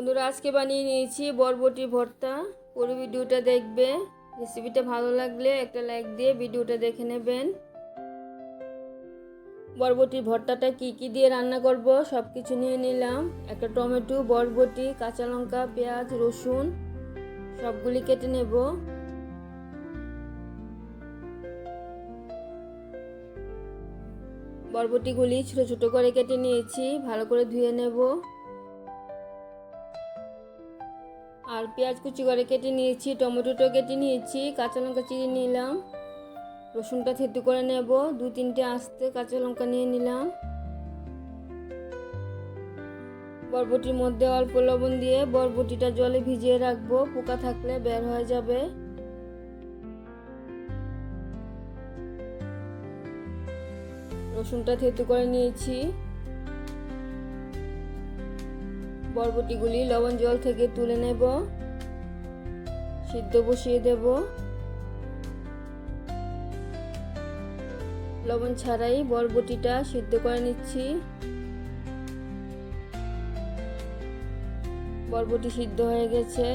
বন্ধুরা, আজকে বানিয়ে নিয়েছি বরবটি ভর্তা। পুরো ভিডিওটা দেখবে। রেসিপিটা ভালো লাগলে একটা লাইক দিয়ে ভিডিওটা দেখে নেবেন। বরবটির ভর্তাটা কি দিয়ে রান্না করব সব কিছু নিয়ে নিলাম। একটা টমেটো, বরবটি, কাঁচা লঙ্কা, পেঁয়াজ, রসুন সবগুলি কেটে নেব। বরবটিগুলি ছোট ছোট করে কেটে নিয়েছি, ভালো করে ধুয়ে নেব। আর পেঁয়াজ কুচি করে কেটে নিয়েছি, টমেটোটা কেটে নিয়েছি, কাঁচা লঙ্কা চিড়ে নিলাম, রসুনটা থেতু করে নেব। 2-3টে আস্তে কাঁচা লঙ্কা নিয়ে নিলাম। বরবটির মধ্যে অল্প লবণ দিয়ে বরবটিটা জলে ভিজিয়ে রাখবো, পোকা থাকলে বের হয়ে যাবে। রসুনটা থেতু করে নিয়েছি। বরবটিগুলি লবণ জল থেকে তুলে নেব, সিদ্ধ বসিয়ে দেব। লবণ ছাড়াই বরবটিটা সিদ্ধ করে নিচ্ছি। বরবটি সিদ্ধ হয়ে গেছে।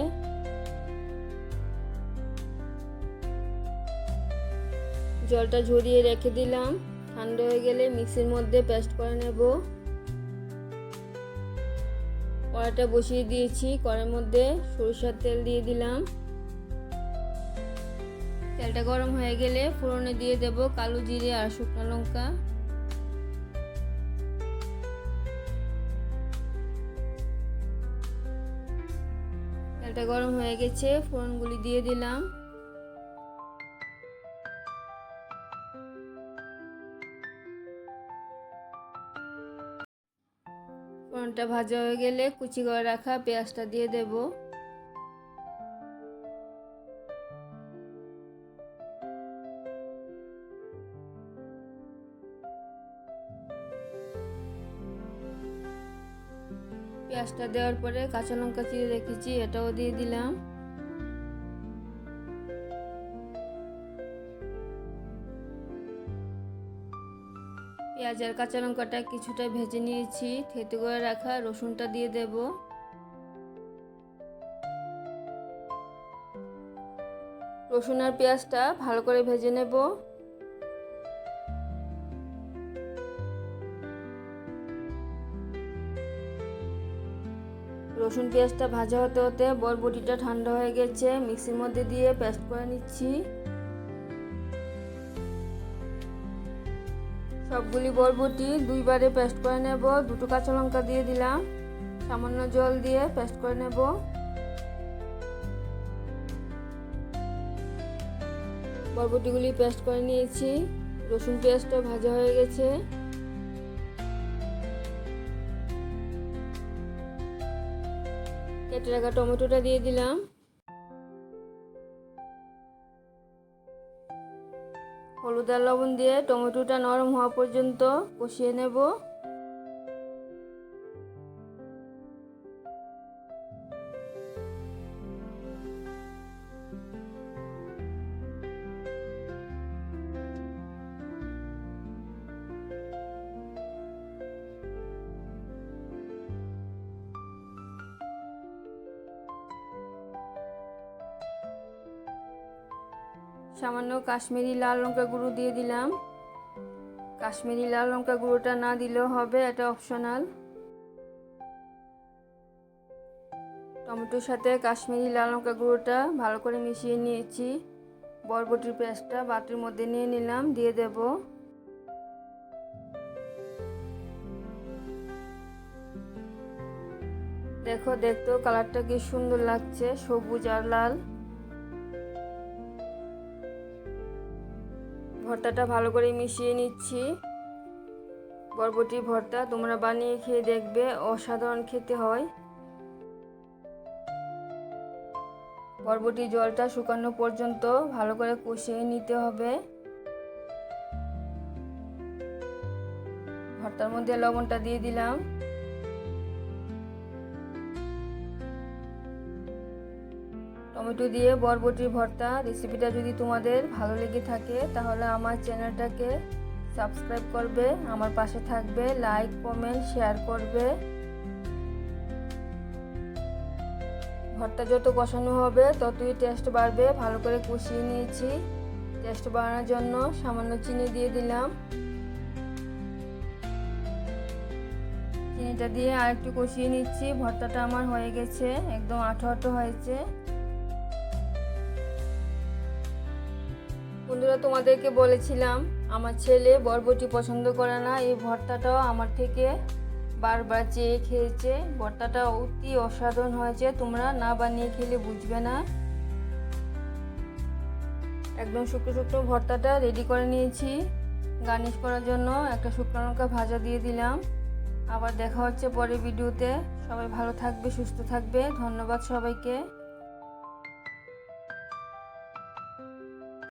জলটা ঝরিয়ে রেখে দিলাম। ঠান্ডা হয়ে গেলে মিক্সির মধ্যে পেস্ট করে নেব। কড়াইটা বসিয়ে দিয়েছি, কড়াইয়ের মধ্যে সরিষার তেল দিয়ে দিলাম। তেলটা গরম হয়ে গেলে ফোড়নে দিয়ে দেব কালো জিরে আর শুকনো লঙ্কা। তেলটা গরম হয়ে গেছে, ফোড়নগুলি দিয়ে দিলাম। ফোড়নটা ভাজা হয়ে গেলে কুচি করে রাখা পেঁয়াজটা দিয়ে দেব। পেঁয়াজটা দেওয়ার পরে কাঁচা লঙ্কা চিড়ে রেখেছি, এটাও দিয়ে দিলাম। পেঁয়াজ আর কাঁচা লঙ্কাটা কিছুটা ভেজে নিয়েছি, থেতু করে রাখা রসুনটা দিয়ে দেব। রসুন আর পেঁয়াজটা ভালো করে ভেজে নেব। রসুন পেঁয়াজটা ভাজা হতে হতে বরবটিটা ঠান্ডা হয়ে গেছে, মিক্সির মধ্যে দিয়ে পেস্ট করে নিচ্ছি। সবগুলি বরবটি দুইবারে পেস্ট করে নেব। 2টো কাঁচা লঙ্কা দিয়ে দিলাম, সামান্য জল দিয়ে পেস্ট করে নেব। বরবটিগুলি পেস্ট করে নিয়েছি। রসুন পেঁয়াজটা ভাজা হয়ে গেছে। কেটে রাখা টমেটোটা দিয়ে দিলাম। হলুদ আর লবণ দিয়ে টমেটোটা নরম হওয়া পর্যন্ত কষিয়ে নেব। সামান্য কাশ্মীরি লাল লঙ্কা গুঁড়ো দিয়ে দিলাম। কাশ্মীরি লাল লঙ্কা গুঁড়োটা না দিলেও হবে, এটা অপশনাল। টমেটোর সাথে কাশ্মীরি লাল লঙ্কা গুঁড়োটা ভালো করে মিশিয়ে নিয়েছি। বরবটির পেস্টটা বাটির মধ্যে নিয়ে নিলাম, দিয়ে দেব। দেখো, দেখতেও কালারটা কি সুন্দর লাগছে, সবুজ আর লাল। ভর্তাটা ভালো করে মিশিয়ে নিচ্ছি। বরবটি ভর্তা তোমরা বানিয়ে খেয়ে দেখবে, অসাধারণ খেতে হয়। বরবটি জলটা শুকানো পর্যন্ত ভালো করে কষিয়ে নিতে হবে। ভর্তার মধ্যে লবণটা দিয়ে দিলাম। টমেটো দিয়ে বরবটির ভর্তা রেসিপিটা যদি তোমাদের ভালো লেগে থাকে তাহলে আমার চ্যানেলটাকে সাবস্ক্রাইব করবে, আমার পাশে থাকবে, লাইক, কমেন্ট, শেয়ার করবে। ভর্তা যত কষানো হবে ততই টেস্ট বাড়বে। ভালো করে কষিয়ে নিয়েছি। টেস্ট বাড়ানোর জন্য সামান্য চিনি দিয়ে দিলাম। চিনিটা দিয়ে আর একটু কষিয়ে নিচ্ছি। ভর্তাটা আমার হয়ে গেছে, একদম আঠো আঠো হয়েছে। বন্ধুরা, তোমাদেরকে বলেছিলাম আমার ছেলে বরবটি পছন্দ করে না। এই ভর্তাটাও আমার থেকে বারবার চেয়ে খেয়েছে। ভর্তাটা অতি অসাধারণ হয়েছে, তোমরা না বানিয়ে খেলে বুঝবে না। একদম শুকনো শুকনো ভর্তাটা রেডি করে নিয়েছি। গার্নিশ করার জন্য একটা শুকনো লঙ্কা ভাজা দিয়ে দিলাম। আবার দেখা হচ্ছে পরের ভিডিওতে। সবাই ভালো থাকবে, সুস্থ থাকবে। ধন্যবাদ সবাইকে।